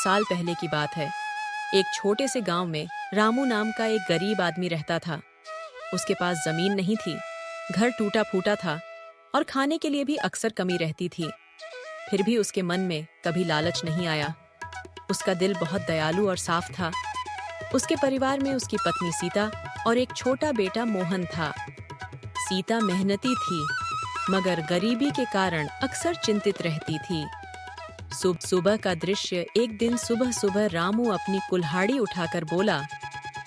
साल पहले की बात है। एक छोटे से गांव में रामू नाम का एक गरीब आदमी रहता था। उसके पास जमीन नहीं थी, घर टूटा फूटा था और खाने के लिए भी अक्सर कमी रहती थी। फिर भी उसके मन में कभी लालच नहीं आया। उसका दिल बहुत दयालु और साफ था। उसके परिवार में उसकी पत्नी सीता और एक छोटा बेटा मोहन था। सीता मेहनती थी, मगर गरीबी के कारण अक्सर चिंतित रहती थी। सुबह का दृश्य। एक दिन सुबह सुबह रामू अपनी कुल्हाड़ी उठाकर बोला,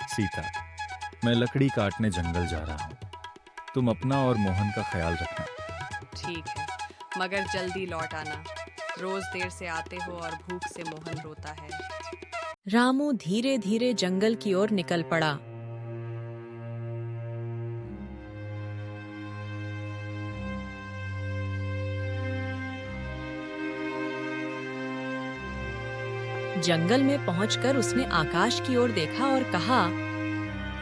सीता, मैं लकड़ी काटने जंगल जा रहा हूँ। तुम अपना और मोहन का ख्याल रखना। ठीक है, मगर जल्दी लौट आना। रोज देर से आते हो और भूख से मोहन रोता है। रामू धीरे धीरे जंगल की ओर निकल पड़ा। जंगल में पहुंचकर उसने आकाश की ओर देखा और कहा,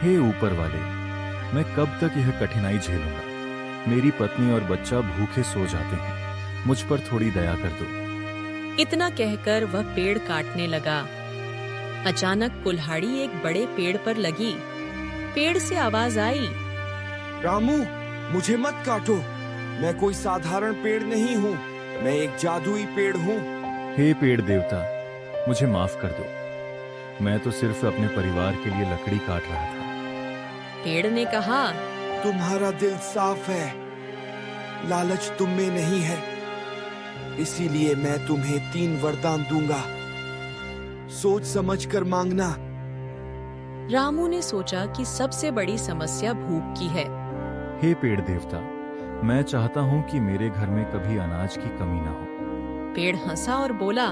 हे ऊपर वाले, मैं कब तक यह कठिनाई झेलूंगा? मेरी पत्नी और बच्चा भूखे सो जाते हैं। मुझ पर थोड़ी दया कर दो। इतना कहकर वह पेड़ काटने लगा। अचानक कुल्हाड़ी एक बड़े पेड़ पर लगी। पेड़ से आवाज आई, रामू, मुझे मत काटो। मैं कोई साधारण पेड़ नहीं हूँ, मैं एक जादुई पेड़ हूँ। हे पेड़ देवता, मुझे माफ कर दो। मैं तो सिर्फ अपने परिवार के लिए लकड़ी काट रहा था। पेड़ ने कहा, तुम्हारा दिल साफ है, लालच तुम में नहीं है। इसीलिए मैं तुम्हें 3 वरदान दूंगा, सोच समझ कर मांगना। रामू ने सोचा कि सबसे बड़ी समस्या भूख की है। हे पेड़ देवता, मैं चाहता हूँ कि मेरे घर में कभी अनाज की कमी ना हो। पेड़ हंसा और बोला,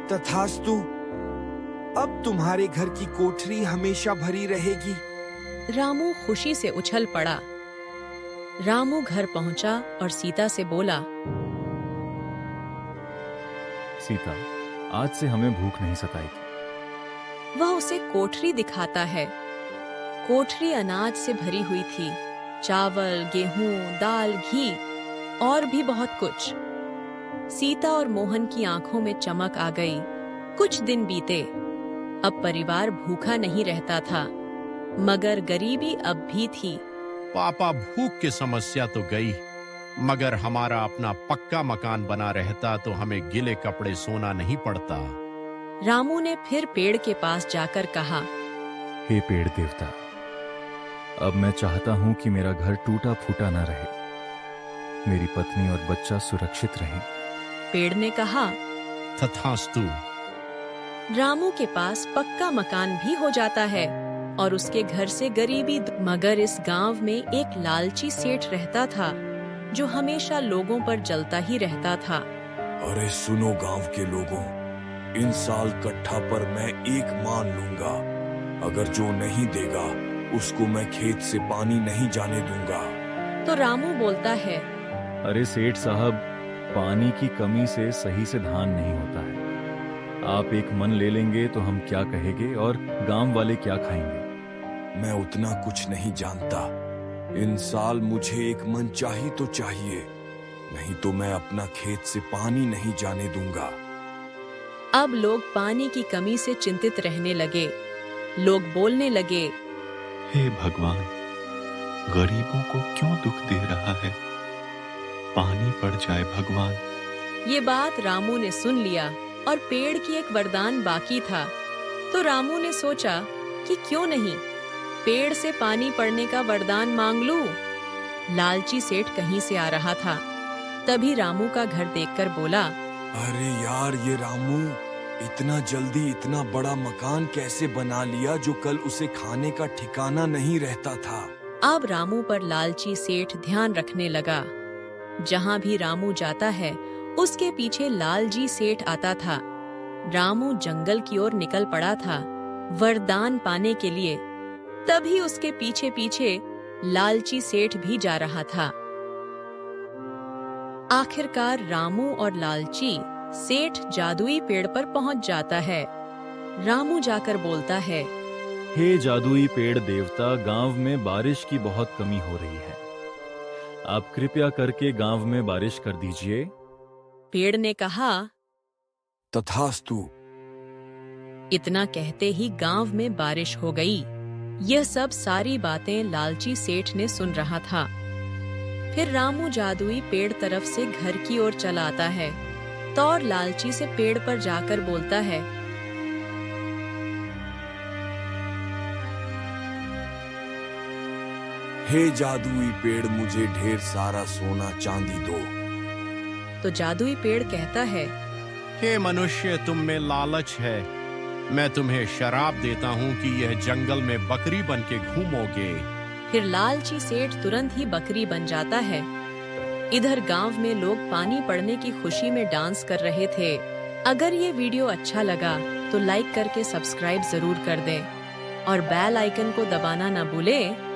तथास्तु, अब तुम्हारे घर की कोठरी हमेशा भरी रहेगी। रामू खुशी से उछल पड़ा। रामू घर पहुंचा और सीता से बोला, सीता, आज से हमें भूख नहीं सताएगी। वह उसे कोठरी दिखाता है। कोठरी अनाज से भरी हुई थी, चावल, गेहूं, दाल, घी और भी बहुत कुछ। सीता और मोहन की आंखों में चमक आ गई। कुछ दिन बीते। अब परिवार भूखा नहीं रहता था, मगर गरीबी अब भी थी। पापा, भूख की समस्या तो गई, मगर हमारा अपना पक्का मकान बना रहता तो हमें गिले कपड़े सोना नहीं पड़ता। रामू ने फिर पेड़ के पास जाकर कहा, हे पेड़ देवता, अब मैं चाहता हूँ कि मेरा घर टूटा फूटा न रहे। मेरी पत्नी और बच्चा सुरक्षित रहें। पेड़ ने कहा, तथास्तु। रामू के पास पक्का मकान भी हो जाता है और उसके घर से गरीबी। मगर इस गांव में एक लालची सेठ रहता था जो हमेशा लोगों पर जलता ही रहता था। अरे सुनो गांव के लोगों, इन साल कट्ठा पर मैं 1 मान लूंगा। अगर जो नहीं देगा उसको मैं खेत से पानी नहीं जाने दूंगा। तो रामू बोलता है, अरे सेठ साहब, पानी की कमी से सही से धान नहीं होता है। आप 1 मन ले लेंगे तो हम क्या कहेंगे और गांव वाले क्या खाएंगे? मैं उतना कुछ नहीं जानता। इन साल मुझे 1 मन चाहिए तो चाहिए, नहीं तो मैं अपना खेत से पानी नहीं जाने दूंगा। अब लोग पानी की कमी से चिंतित रहने लगे। लोग बोलने लगे, हे भगवान, गरीबों को क्यों दुख दे रहा है? पानी पड़ जाए भगवान। ये बात रामू ने सुन लिया और पेड़ की एक वरदान बाकी था। तो रामू ने सोचा कि क्यों नहीं पेड़ से पानी पड़ने का वरदान मांग लूं। लालची सेठ कहीं से आ रहा था। तभी रामू का घर देखकर बोला, अरे यार, ये रामू इतना जल्दी इतना बड़ा मकान कैसे बना लिया जो कल उसे खाने का ठिकाना नहीं रहता था। अब रामू पर लालची सेठ ध्यान रखने लगा। जहां भी रामू जाता है उसके पीछे लालजी सेठ आता था। रामू जंगल की ओर निकल पड़ा था वरदान पाने के लिए। तभी उसके पीछे पीछे लालची सेठ भी जा रहा था। आखिरकार रामू और लालची सेठ जादुई पेड़ पर पहुंच जाता है। रामू जाकर बोलता है, हे जादुई पेड़ देवता, गांव में बारिश की बहुत कमी हो रही है। आप कृपया करके गांव में बारिश कर दीजिए। पेड़ ने कहा, तथास्तु, इतना कहते ही गांव में बारिश हो गई। यह सब सारी बातें लालची सेठ ने सुन रहा था। फिर रामू जादुई पेड़ तरफ से घर की ओर चला आता है तो और लालची से पेड़ पर जाकर बोलता है, हे जादुई पेड़, मुझे ढेर सारा सोना चांदी दो। तो जादुई पेड़ कहता है, हे मनुष्य, तुम में लालच है। मैं तुम्हें शराब देता हूँ कि यह जंगल में बकरी बन के घूमोगे। फिर लालची सेठ तुरंत ही बकरी बन जाता है। इधर गांव में लोग पानी पड़ने की खुशी में डांस कर रहे थे। अगर ये वीडियो अच्छा लगा तो लाइक करके सब्सक्राइब जरूर कर दें और बेल आइकन को दबाना ना भूलें